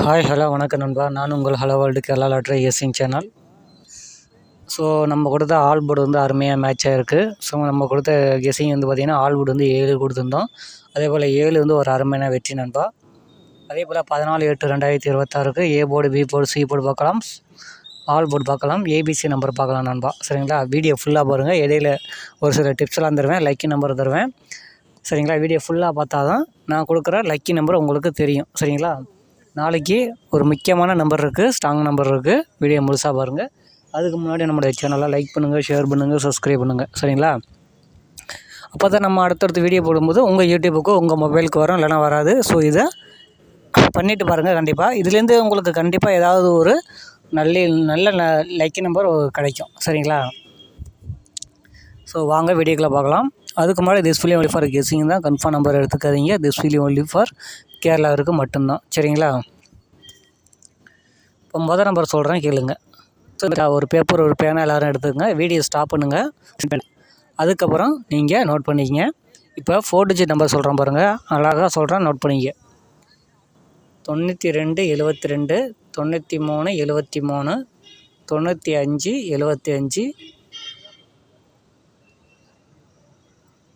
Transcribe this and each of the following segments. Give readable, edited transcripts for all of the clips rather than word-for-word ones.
Hi hello வணக்கம் நண்பா. நான் உங்கள் hello world Kerala lottery guessing channel. So நம்ம கொடுத்த ஆல் போர்டு வந்து அருமையாக மேட்ச் ஆகிருக்கு. ஸோ நம்ம கொடுத்த கெஸ்ஸிங் வந்து பார்த்திங்கன்னா ஆல் போர்டு வந்து 7 கொடுத்துருந்தோம். அதே போல் 7 வந்து ஒரு அருமையான வெற்றி நண்பா. அதே போல் 14/8/2026க்கு A board, B board, C board பார்க்கலாம், ஆல் போர்டு பார்க்கலாம், ஏபிசி நம்பர் பார்க்கலாம் நண்பா. சரிங்களா? வீடியோ ஃபுல்லாக பாருங்கள். இடையில ஒரு சில டிப்ஸ்லாம் தருவேன், லக்கி நம்பர் தருவேன். சரிங்களா? வீடியோ ஃபுல்லாக பார்த்தா தான் நான் கொடுக்குற லக்கி நம்பர் உங்களுக்கு தெரியும். சரிங்களா? நாளைக்கு ஒரு முக்கியமான நம்பர் இருக்குது, ஸ்ட்ராங் நம்பர் இருக்குது. வீடியோ முழுசாக பாருங்கள். அதுக்கு முன்னாடி நம்மளுடைய சேனலை லைக் பண்ணுங்கள், ஷேர் பண்ணுங்கள், சப்ஸ்கிரைப் பண்ணுங்கள். சரிங்களா? அப்போ தான் நம்ம அடுத்தடுத்து வீடியோ போடும்போது உங்கள் யூடியூபுக்கு உங்கள் மொபைலுக்கு வரும், இல்லைனா வராது. ஸோ இதை பண்ணிவிட்டு பாருங்கள். கண்டிப்பாக இதுலேருந்து உங்களுக்கு கண்டிப்பாக ஏதாவது ஒரு நல்ல லக்கி நம்பர் கிடைக்கும். சரிங்களா? ஸோ வாங்க வீடியோக்களை பார்க்கலாம். அதுக்கு முன்னாடி this film only for guessing தான். கன்ஃபார்ம் நம்பர் எடுத்துக்காதீங்க. திஸ் ஃபிலிம் ஒன்லி ஃபார் கேரளாவிற்கு மட்டும்தான். சரிங்களா? இப்போ மொதல் நம்பர் சொல்கிறேன், கேளுங்க. ஒரு பேப்பர், ஒரு பேனா எல்லோரும் எடுத்துக்கங்க. வீடியோ ஸ்டாப் பண்ணுங்கள். அதுக்கப்புறம் நீங்கள் நோட் பண்ணிக்கங்க. இப்போ 4 டிஜிட் நம்பர் சொல்கிறேன் பாருங்கள். அழகாக சொல்கிறேன், நோட் பண்ணிக்க. 92 72 93 73 95 75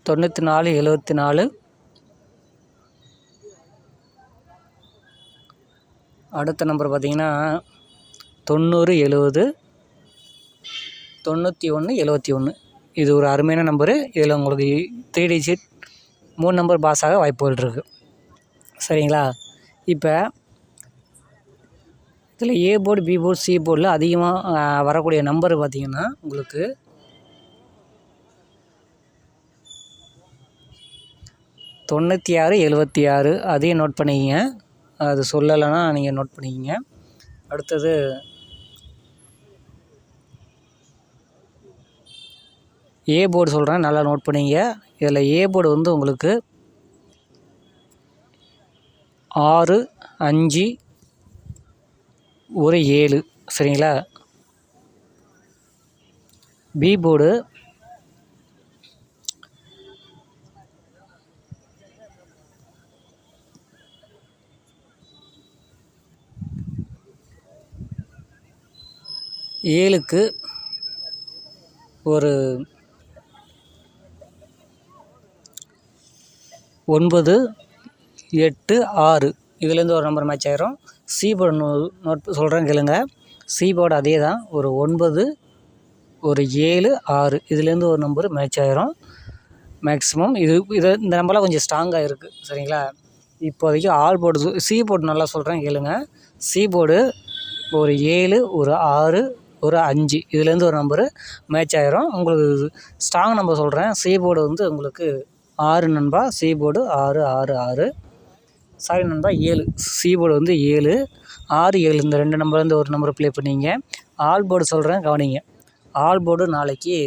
94 74. அடுத்த நம்பர் பார்த்தீங்கன்னா 90 70 91 71. இது ஒரு அருமையான நம்பரு. இதில் உங்களுக்கு 3 டிஜிட் 3 நம்பர் பாஸ் ஆக வாய்ப்புகள் இருக்குது. சரிங்களா? இப்போ இதில் A board, B board, C போர்டில் அதிகமாக வரக்கூடிய நம்பர் பார்த்திங்கன்னா உங்களுக்கு 96 76. அதையும் நோட் பண்ணிக்கிங்க. அது சொல்லலைன்னா நீங்கள் நோட் பண்ணிக்கிங்க. அடுத்தது ஏ போர்டு சொல்கிறேன், நல்லா நோட் பண்ணிங்க. இதில் ஏ போர்டு வந்து உங்களுக்கு 6 5 7. சரிங்களா? பி போர்டு 7க்கு ஒரு 9 8 6. இதுலேருந்து ஒரு நம்பர் மேட்ச் ஆயிரும். சி போர்டு நோட் சொல்கிறேன், கேளுங்க. சி போர்டு அதே தான், ஒரு 9 ஒரு 7 6. இதுலேருந்து ஒரு நம்பர் மேட்ச் ஆயிரும் மேக்ஸிமம். இந்த நம்பர்லாம் கொஞ்சம் ஸ்ட்ராங்காக இருக்குது. சரிங்களா? இப்போதைக்கு ஆல் போர்டு, சி போர்டு நல்லா சொல்கிறேன், கேளுங்க. சி போர்டு ஒரு 7 ஒரு 6 ஒரு 5. இதுலேருந்து ஒரு நம்பரு மேட்ச் ஆயிரும். உங்களுக்கு ஸ்ட்ராங் நம்பர் சொல்கிறேன். சி போர்டு வந்து உங்களுக்கு 6 நண்பா. C board 6 6 6. சாரி நண்பா, 7. சி போர்டு வந்து 7 6 7. இந்த 2 நம்பர்லேருந்து ஒரு நம்பர் ப்ளே பண்ணிங்க. ஆல் போர்டு சொல்கிறேன், கவனிங்க. ஆல் போர்டு நாளைக்கு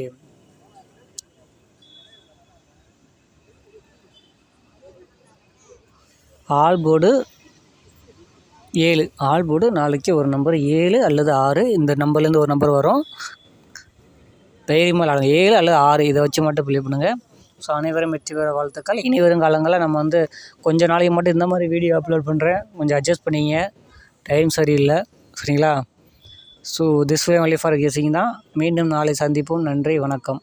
ஆல் போர்டு 7. ஆல் போர்டு நாளைக்கு ஒரு நம்பர் 7 அல்லது 6. இந்த நம்பர்லேருந்து ஒரு நம்பர் வரும். தைரியமாக விளாடுங்க. 7 அல்லது 6 இதை வச்சு மட்டும் ப்ளே பண்ணுங்கள். ஸோ அனைவரும் வெற்றி பெற வாழ்த்துக்கள். இனி வரும் காலங்களில் நம்ம வந்து கொஞ்சம் நாளைக்கு மட்டும் இந்த மாதிரி வீடியோ அப்லோட் பண்ணுறேன். கொஞ்சம் அட்ஜஸ்ட் பண்ணிங்க. டைம் சரியில்லை. சரிங்களா? So this way only for guessing தான். மீண்டும் நாளை சந்திப்போம். நன்றி, வணக்கம்.